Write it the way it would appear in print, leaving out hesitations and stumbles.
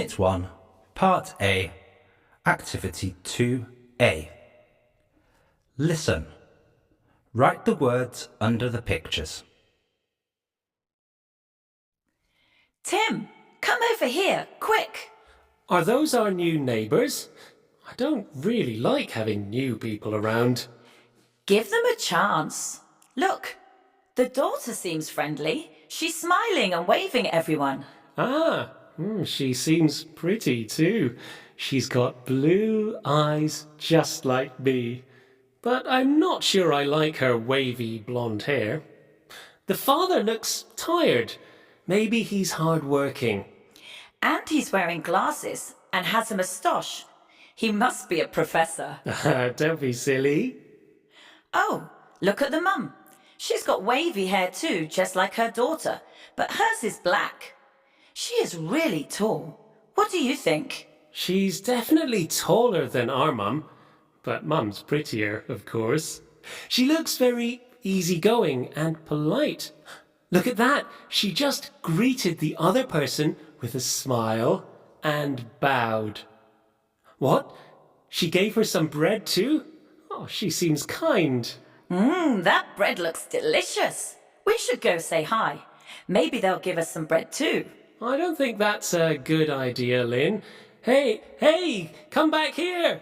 Unit 1, Part A, Activity 2A. Listen. Write the words under the pictures. Tim, come over here, quick. Are those our new neighbours? I don't really like having new people around. Give them a chance. Look, the daughter seems friendly. She's smiling and waving at everyone. She seems pretty too. She's got blue eyes just like me. But I'm not sure I like her wavy blonde hair. The father looks tired. Maybe he's hard-working. And he's wearing glasses and has a moustache. He must be a professor. Don't be silly. Oh, look at the mum. She's got wavy hair too, just like her daughter, but hers is black. She is really tall. What do you think? She's definitely taller than our mum, but mum's prettier, of course. She looks very easygoing and polite. Look at that. She just greeted the other person with a smile and bowed. What? She gave her some bread too? Oh, she seems kind. That bread looks delicious. We should go say hi. Maybe they'll give us some bread too. I don't think that's a good idea, Lynn. Hey, come back here.